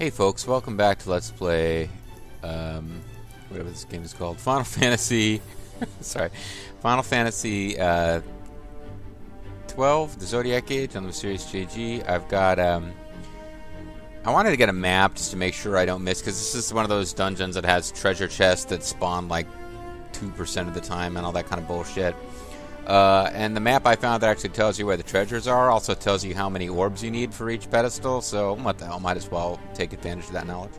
Hey folks, welcome back to Let's Play, whatever this game is called, Final Fantasy, Final Fantasy 12, the Zodiac Age on the MysteriousJG. I've got, I wanted to get a map just to make sure I don't miss, because this is one of those dungeons that has treasure chests that spawn like 2% of the time and all that kind of bullshit. And the map I found that actually tells you where the treasures are also tells you how many orbs you need for each pedestal, so what the hell, might as well take advantage of that knowledge.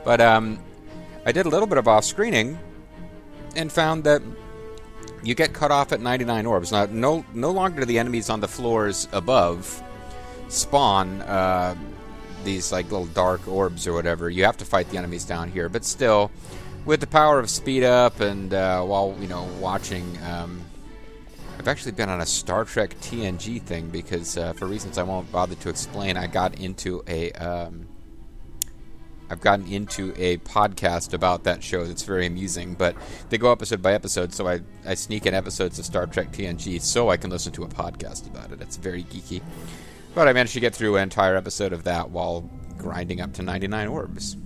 But I did a little bit of off-screening and found that you get cut off at 99 orbs. Now, no longer do the enemies on the floors above spawn these like little dark orbs or whatever. You have to fight the enemies down here, but still, with the power of speed up and while watching. I've actually been on a Star Trek TNG thing because, for reasons I won't bother to explain, I've gotten into a podcast about that show that's very amusing. But they go episode by episode, so I sneak in episodes of Star Trek TNG so I can listen to a podcast about it. It's very geeky. But I managed to get through an entire episode of that while grinding up to 99 orbs.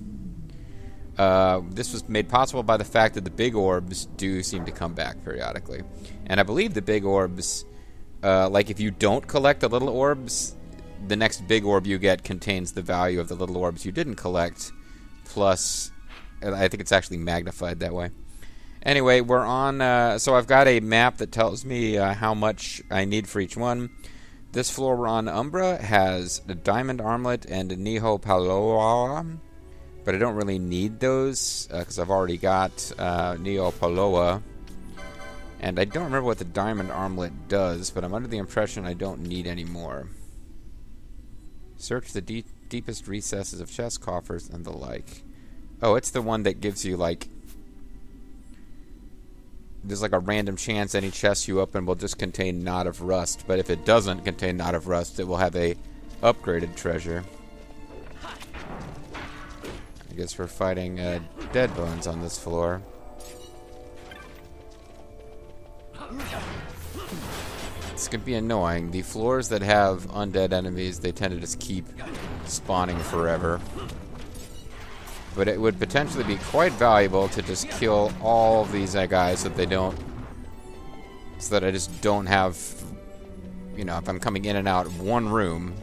This was made possible by the fact that the big orbs do seem to come back periodically. And I believe the big orbs, like if you don't collect the little orbs, the next big orb you get contains the value of the little orbs you didn't collect, plus, I think it's actually magnified that way. Anyway, we're on, so I've got a map that tells me how much I need for each one. This floor we're on, Umbra, has a Diamond Armlet and a Niho Paloa. But I don't really need those, because I've already got Neo Paloa. And I don't remember what the Diamond Armlet does, but I'm under the impression I don't need any more. Search the deepest recesses of chest coffers and the like. Oh, it's the one that gives you, like... There's like a random chance any chest you open will just contain Knot of Rust. But if it doesn't contain Knot of Rust, it will have a upgraded treasure. I guess we're fighting dead bones on this floor. This could be annoying. The floors that have undead enemies, they tend to just keep spawning forever. But it would potentially be quite valuable to just kill all of these guys so that they don't... So that I just don't have... if I'm coming in and out of one room...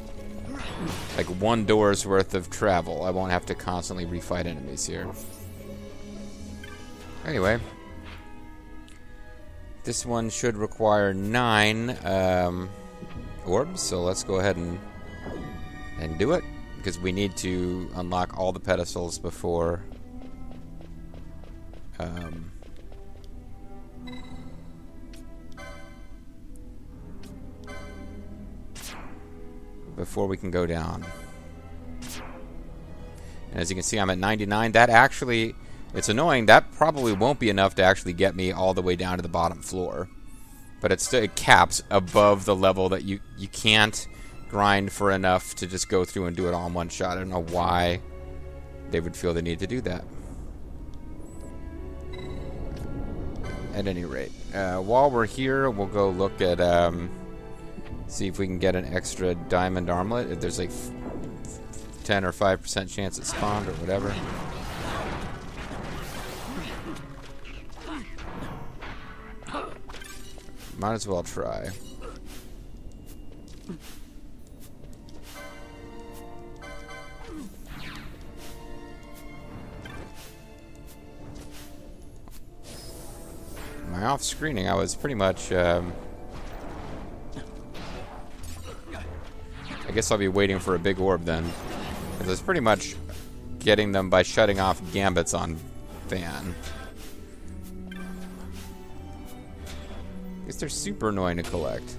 like one door's worth of travel. I won't have to constantly refight enemies here. Anyway. This one should require 9 orbs, so let's go ahead and do it. Because we need to unlock all the pedestals before... before we can go down. And as you can see, I'm at 99. That actually, it's annoying. That probably won't be enough to actually get me all the way down to the bottom floor. But it caps above the level that you can't grind for enough to just go through and do it all in one shot. I don't know why they would feel the need to do that. At any rate, while we're here, we'll go look at... see if we can get an extra diamond armlet. If there's like 10 or 5% chance it spawned or whatever. Might as well try. My off-screening, I was pretty much... I guess I'll be waiting for a big orb then. Because it's pretty much getting them by shutting off gambits on Van. I guess they're super annoying to collect.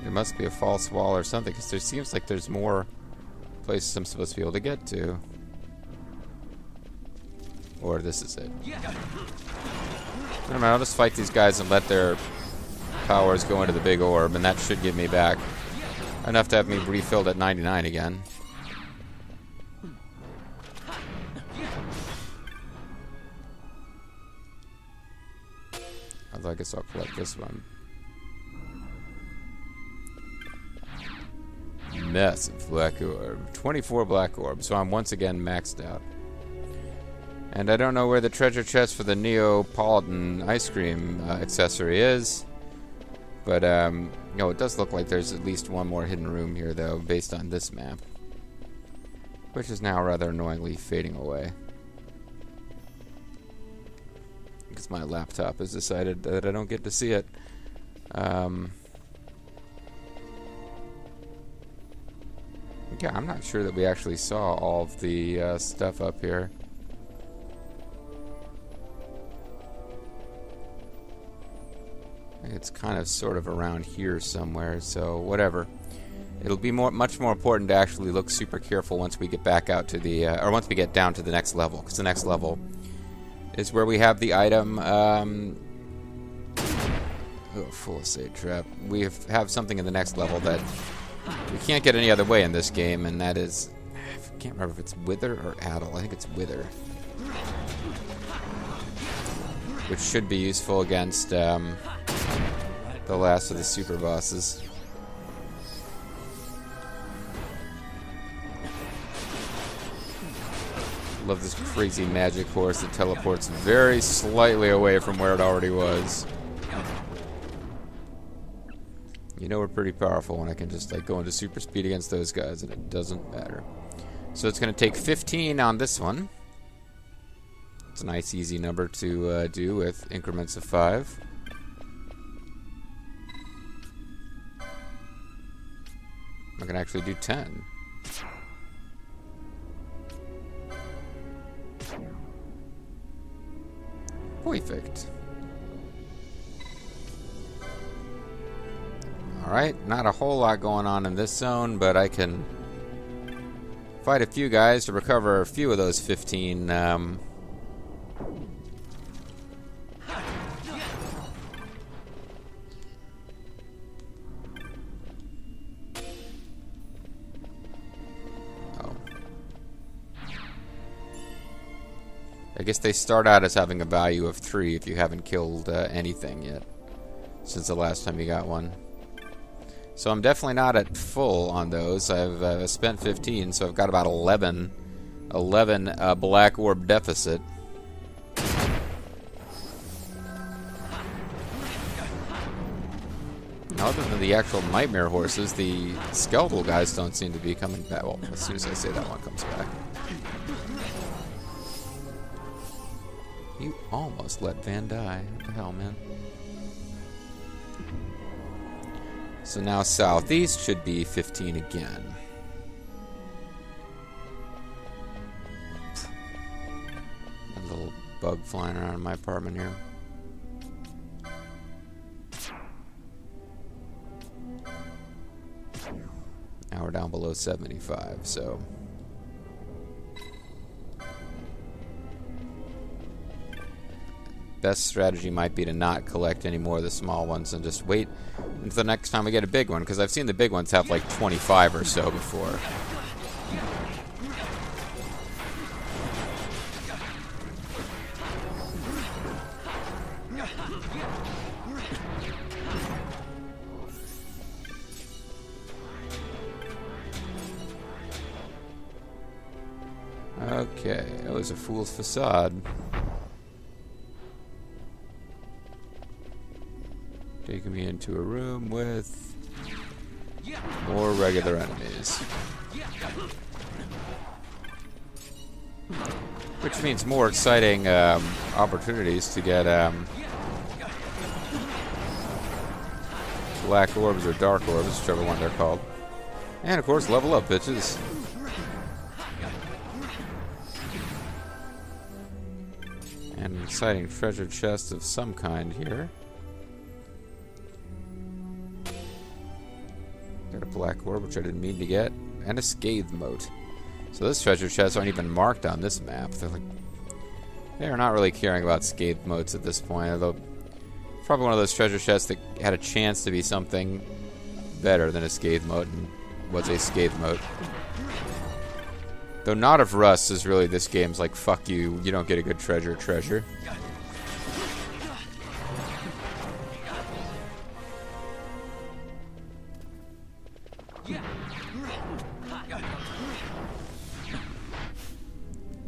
There must be a false wall or something, because there seems like there's more places I'm supposed to be able to get to. Or this is it. I don't know, I'll just fight these guys and let their powers go into the big orb, and that should give me back enough to have me refilled at 99 again. Although I guess I'll collect this one. Massive black orb. 24 black orbs, so I'm once again maxed out. And I don't know where the treasure chest for the Neapolitan ice cream accessory is. But, no, it does look like there's at least one more hidden room here, though, based on this map. Which is now rather annoyingly fading away. Because my laptop has decided that I don't get to see it. Yeah, I'm not sure that we actually saw all of the stuff up here. It's kind of sort of around here somewhere, so whatever. It'll be much more important to actually look super careful once we get back out to the, or once we get down to the next level, because the next level is where we have the item, full estate trap. We have something in the next level that we can't get any other way in this game, and that is, I can't remember if it's Wither or Addle. I think it's Wither. Which should be useful against, the last of the super bosses. Love this crazy magic horse that teleports very slightly away from where it already was. You know we're pretty powerful when I can just like go into super speed against those guys and it doesn't matter. So it's going to take 15 on this one. It's a nice easy number to do with increments of 5. I can actually do 10. Perfect. Alright, not a whole lot going on in this zone, but I can fight a few guys to recover a few of those 15 I guess they start out as having a value of 3 if you haven't killed anything yet since the last time you got one. So I'm definitely not at full on those. I've spent 15, so I've got about 11 black orb deficit. Now, other than the actual nightmare horses, the skeletal guys don't seem to be coming back. Well, as soon as I say that one comes back. You almost let Van die. What the hell, man? So now southeast should be 15 again. A little bug flying around in my apartment here. Now we're down below 75, so... best strategy might be to not collect any more of the small ones and just wait until the next time we get a big one, because I've seen the big ones have like 25 or so before. Okay, that was a fool's facade. Taking me into a room with more regular enemies. Which means more exciting opportunities to get black orbs or dark orbs, whichever one they're called. And of course, level up, bitches. And an exciting treasure chest of some kind here. Got a black orb, which I didn't mean to get, and a scathed mote. So those treasure chests aren't even marked on this map. They're not really caring about scathed motes at this point, although Probably one of those treasure chests that had a chance to be something better than a Scathe Mote, and was a Scathe Mote. Though Knot of Rust is really this game's like, fuck you, you don't get a good treasure.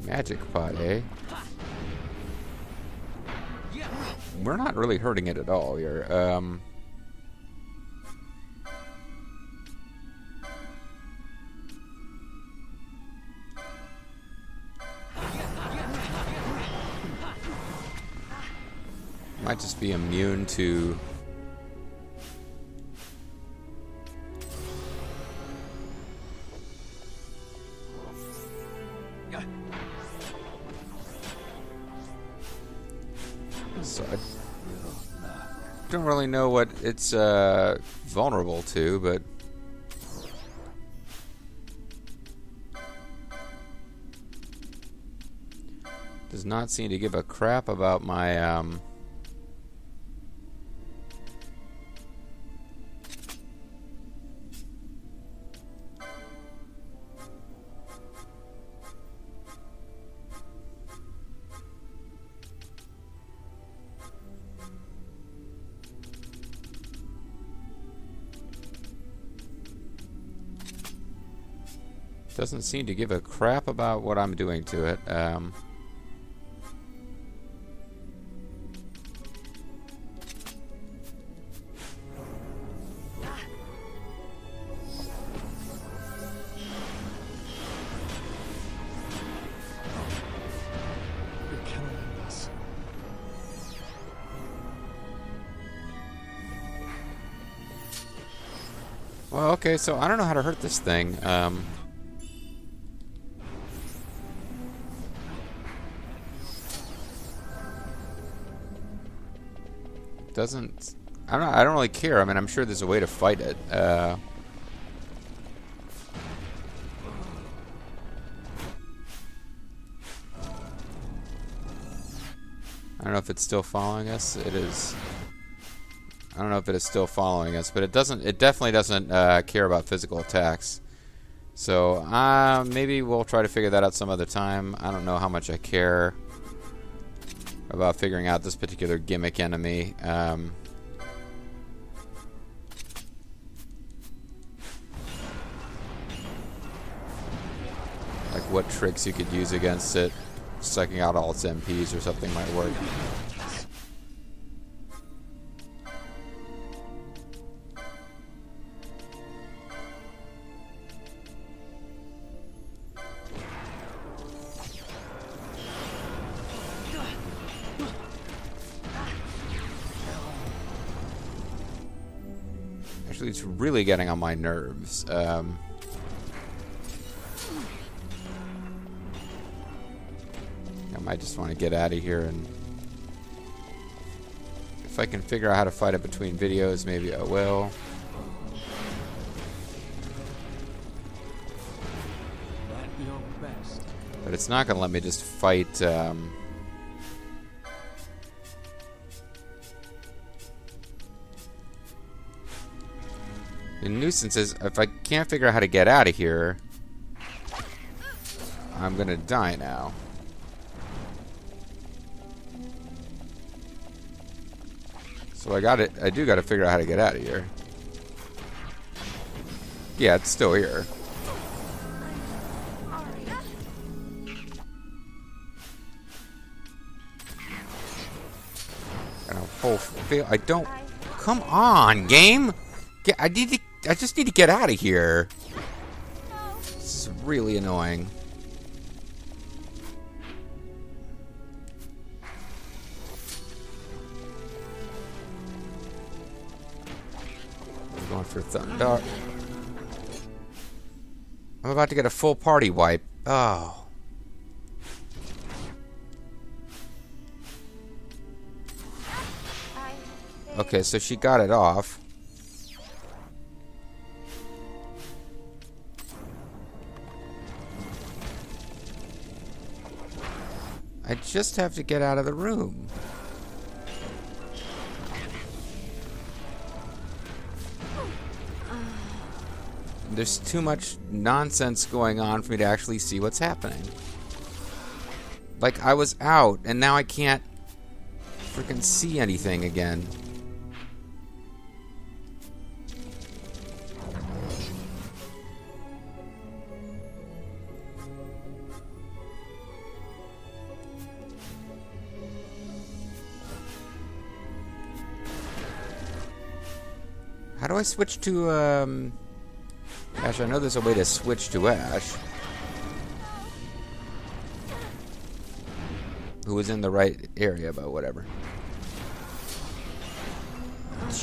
Magic pot, eh? We're not really hurting it at all here. Might just be immune to... So I don't really know what it's vulnerable to, but... Does not seem to give a crap about my... Doesn't seem to give a crap about what I'm doing to it. Well, okay, so I don't know how to hurt this thing. Doesn't... I don't really care. I mean, I'm sure there's a way to fight it. I don't know if it's still following us. It is. I don't know if it is still following us, but it doesn't. It definitely doesn't care about physical attacks. So maybe we'll try to figure that out some other time. I don't know how much I care about figuring out this particular gimmick enemy. Like what tricks you could use against it. Sucking out all its MPs or something might work. Actually, it's really getting on my nerves. I might just want to get out of here, and if I can figure out how to fight it between videos, maybe I will. But it's not going to let me just fight... The nuisance is, if I can't figure out how to get out of here, I'm gonna die now. So I do gotta figure out how to get out of here. Yeah, it's still here. And a whole fail. I don't... Come on, game! I just need to get out of here. This is really annoying. I'm going for Thunder. I'm about to get a full party wipe. Oh. Okay, so she got it off. I just have to get out of the room. There's too much nonsense going on for me to actually see what's happening. Like, I was out, and now I can't freaking see anything again. How do I switch to, Ash? I know there's a way to switch to Ash. Who was in the right area, but whatever.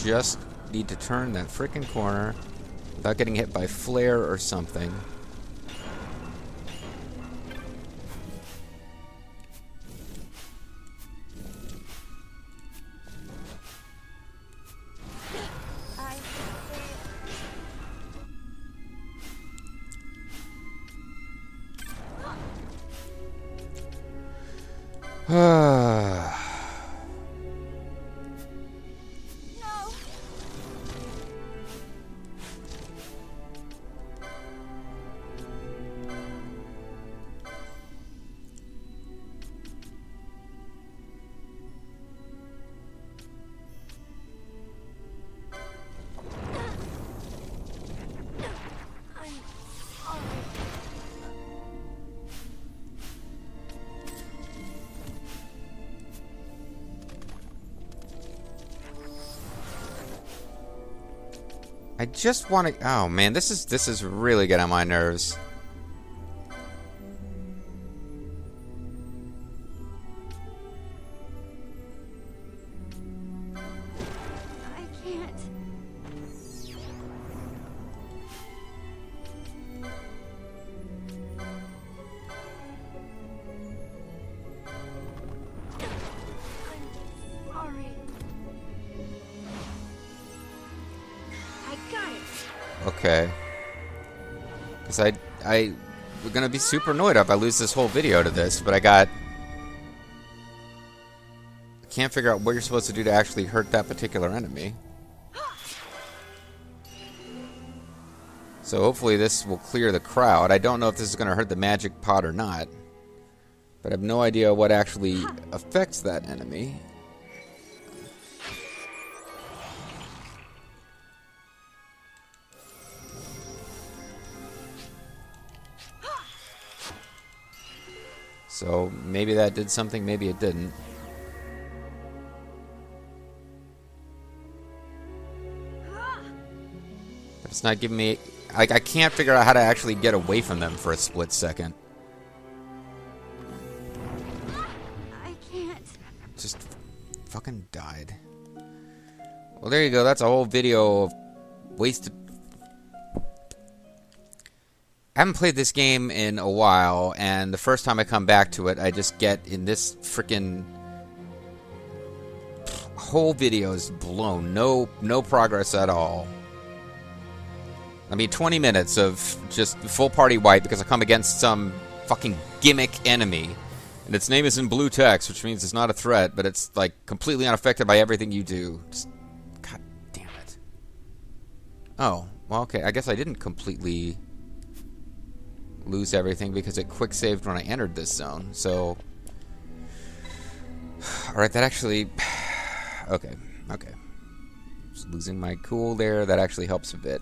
Just need to turn that frickin' corner without getting hit by flare or something. I just want to... Oh, man, this is really getting on my nerves. I can't. I'm sorry. Okay. Because we're gonna be super annoyed if I lose this whole video to this, but I can't figure out what you're supposed to do to actually hurt that particular enemy. So hopefully this will clear the crowd. I don't know if this is gonna hurt the magic pot or not, but I have no idea what actually affects that enemy. So maybe that did something, maybe it didn't. But it's not giving me... I can't figure out how to actually get away from them for a split second. I can't. Just fucking died. Well, there you go. That's a whole video of wasted... I haven't played this game in a while, and the first time I come back to it, I just get in this freaking whole video is blown. No progress at all. I mean, 20 minutes of just full party wipe because I come against some fucking gimmick enemy, and its name is in blue text, which means it's not a threat, but it's like completely unaffected by everything you do. Just, God damn it. Oh, well, okay. I guess I didn't completely lose everything because it quick saved when I entered this zone. So, alright, that actually... Okay. Just losing my cool there, that actually helps a bit.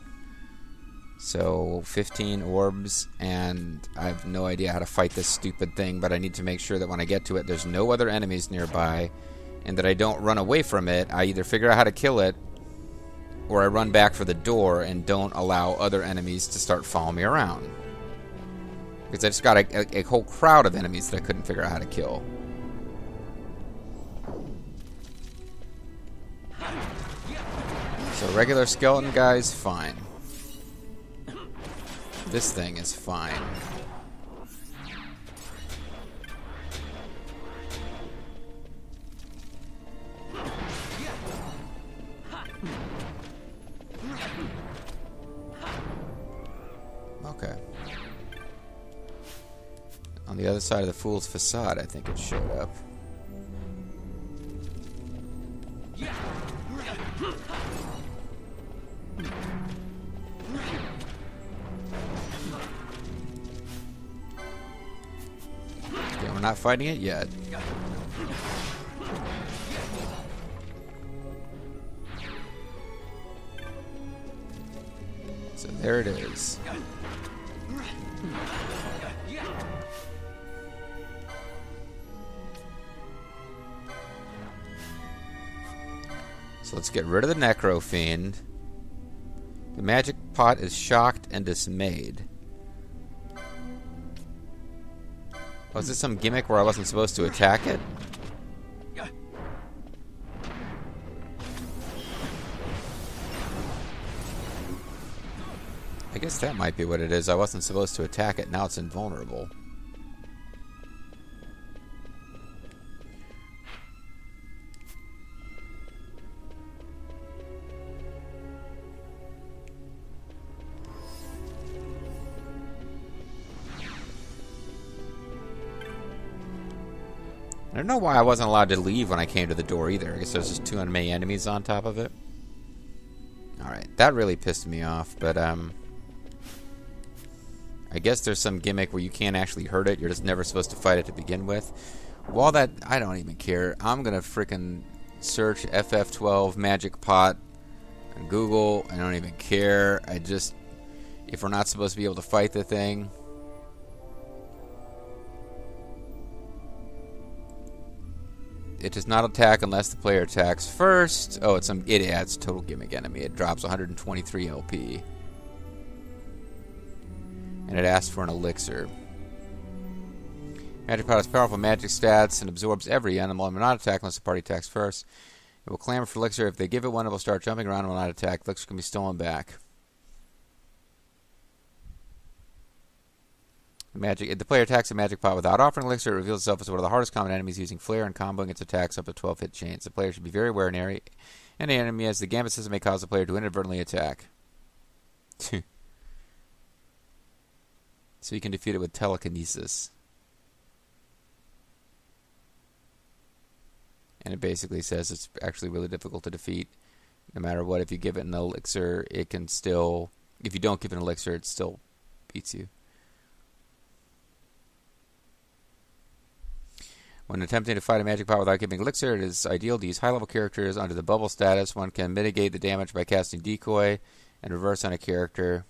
So, 15 orbs, and I have no idea how to fight this stupid thing, but I need to make sure that when I get to it, there's no other enemies nearby, and that I don't run away from it. I either figure out how to kill it, or I run back for the door and don't allow other enemies to start following me around. Because I just got a whole crowd of enemies that I couldn't figure out how to kill. So regular skeleton guy's fine. This thing is fine. Okay. On the other side of the Fool's Facade, I think it showed up. not fighting it yet. So there it is. So let's get rid of the Necro Fiend. The magic pot is shocked and dismayed. Was this some gimmick where I wasn't supposed to attack it? I guess that might be what it is. I wasn't supposed to attack it. Now it's invulnerable. I don't know why I wasn't allowed to leave when I came to the door either. I guess there's just too many enemies on top of it. Alright, that really pissed me off, but I guess there's some gimmick where you can't actually hurt it. You're just never supposed to fight it to begin with. Well, that, I don't even care. I'm gonna frickin' search FF12 Magic Pot on Google. I don't even care. I just, if we're not supposed to be able to fight the thing. It does not attack unless the player attacks first. Oh, it adds total gimmick enemy. It drops 123 LP. And it asks for an elixir. Magic Pot has powerful magic stats and absorbs every animal and will not attack unless the party attacks first. It will clamor for elixir. If they give it one, it will start jumping around and will not attack. Elixir can be stolen back. If the player attacks a magic pot without offering elixir, it reveals itself as one of the hardest common enemies, using flare and comboing its attacks up to 12 hit chains. The player should be very aware any enemy as the gambit system may cause the player to inadvertently attack. So you can defeat it with telekinesis. And it basically says it's actually really difficult to defeat. No matter what, if you give it an elixir, it can still... If you don't give it an elixir, it still beats you. When attempting to fight a magic pot without giving elixir, it is ideal to use high-level characters under the bubble status. One can mitigate the damage by casting decoy and reverse on a character.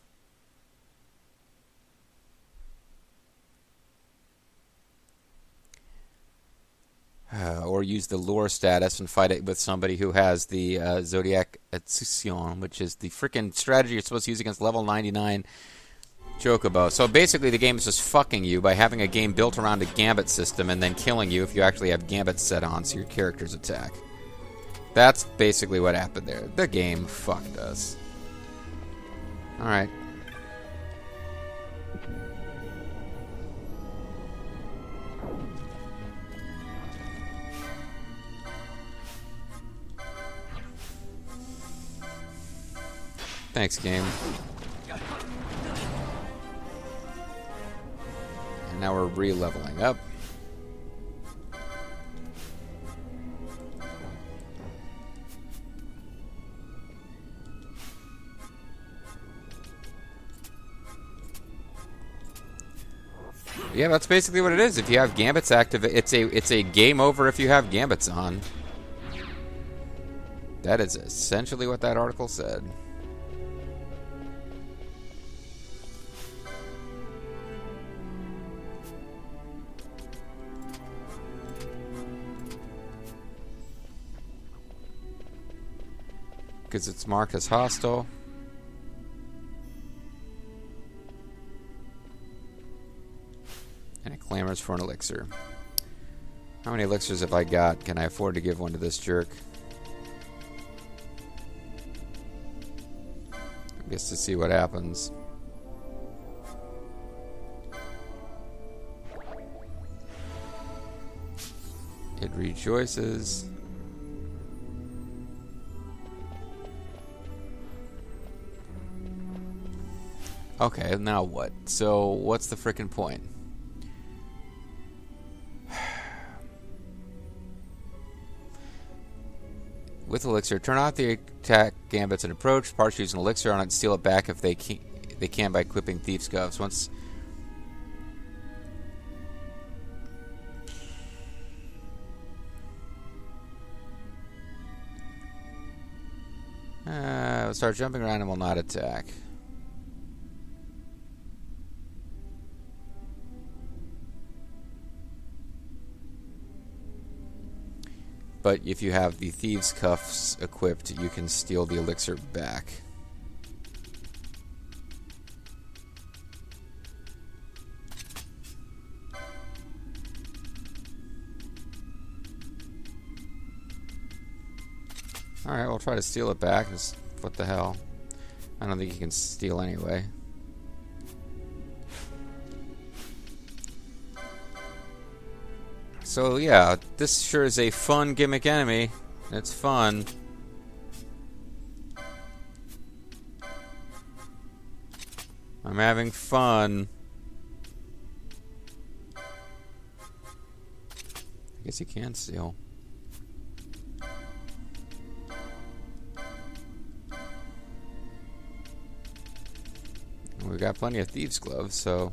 Or use the lure status and fight it with somebody who has the Zodiac XII, which is the freaking strategy you're supposed to use against level 99 Chocobo. So basically the game is just fucking you by having a game built around a gambit system and then killing you if you actually have gambit set on so your characters attack. That's basically what happened there. The game fucked us. Alright. Thanks, game. And now we're re-leveling up. Yeah, that's basically what it is. If you have gambits active, it's a game over if you have gambits on. That is essentially what that article said. Because it's marked as hostile. And it clamors for an elixir. How many elixirs have I got? Can I afford to give one to this jerk? I guess to see what happens. It rejoices. Okay, now what? So, what's the frickin' point? With elixir, turn off the attack gambits and approach. Parts use an elixir on it and steal it back if they can by equipping Thief's Gloves. Once Start jumping around and will not attack. But if you have the Thieves' Cuffs equipped, you can steal the elixir back. Alright, we'll try to steal it back. Just, what the hell? I don't think you can steal anyway. So yeah, this sure is a fun gimmick enemy. It's fun. I'm having fun. I guess you can steal. We've got plenty of thieves' gloves, so...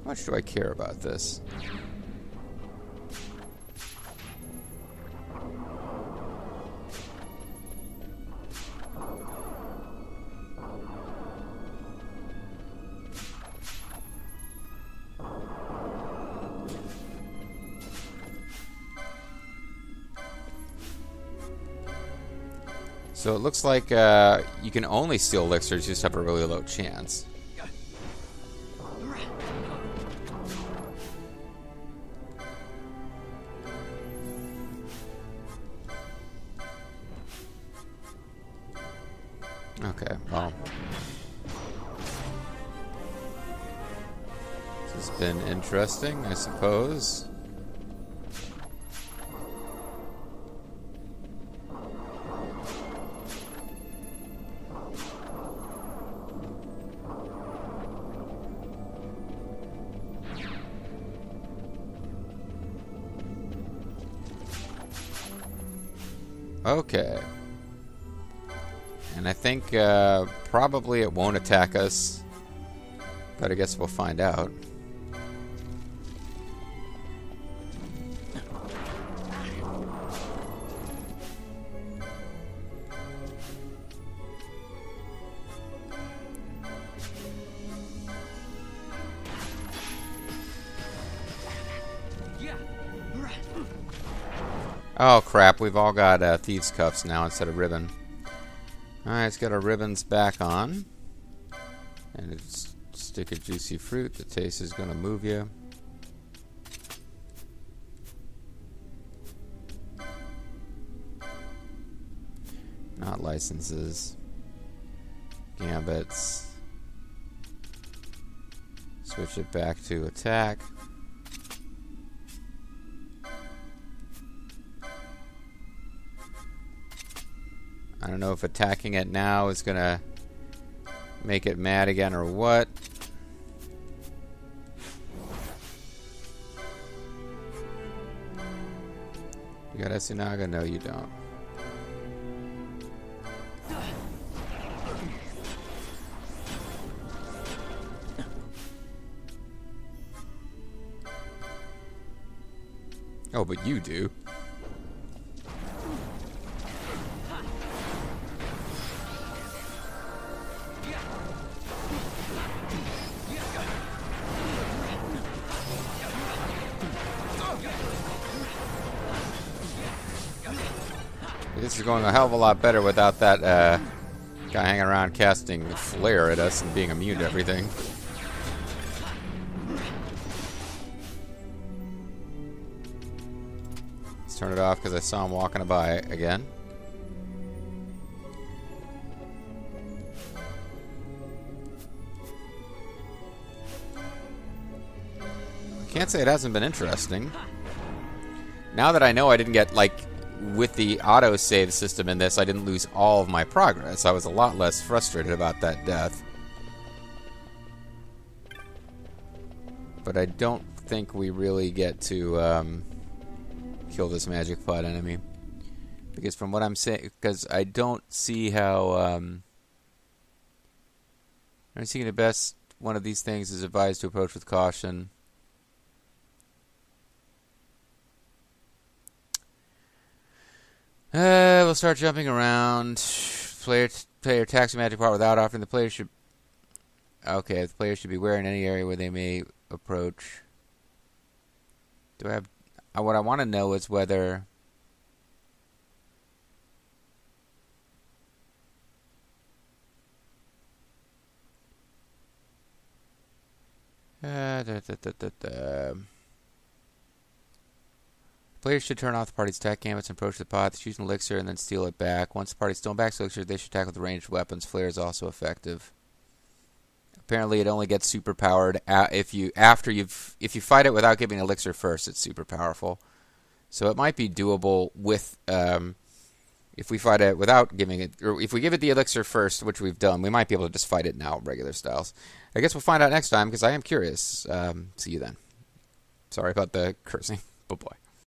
How much do I care about this? So it looks like you can only steal elixirs, you just have a really low chance. Okay, well. This has been interesting, I suppose. Okay. And I think probably it won't attack us, but I guess we'll find out. Oh crap, we've all got thieves' cuffs now instead of ribbon. Alright, let's get our ribbons back on. And it's stick a juicy fruit. The taste is going to move you. Not licenses. Gambits. Switch it back to attack. I don't know if attacking it now is going to make it mad again or what. You got Esunaga? No, you don't. Oh, but you do. This is going a hell of a lot better without that guy hanging around casting flare at us and being immune to everything. Let's turn it off because I saw him walking by again. Can't say it hasn't been interesting. Now that I know I didn't get, like, with the auto-save system in this, I didn't lose all of my progress. I was a lot less frustrated about that death. But I don't think we really get to kill this magic pot enemy. Because from what I'm saying, because I don't see how... I'm seeing the best one of these things is advised to approach with caution. We'll start jumping around. Player attacks a magic part without offering. The player should... Okay, the player should be aware in any area where they may approach. Do I have... What I want to know is whether... Players should turn off the party's attack gambits and approach the pot, choose an elixir, and then steal it back. Once the party's stolen back the elixir, they should attack with ranged weapons. Flare is also effective. Apparently, it only gets super powered if you fight it without giving elixir first. It's super powerful, so it might be doable with if we fight it without giving it, or if we give it the elixir first, which we've done. We might be able to just fight it now, regular styles. I guess we'll find out next time because I am curious. See you then. Sorry about the cursing. Bye bye.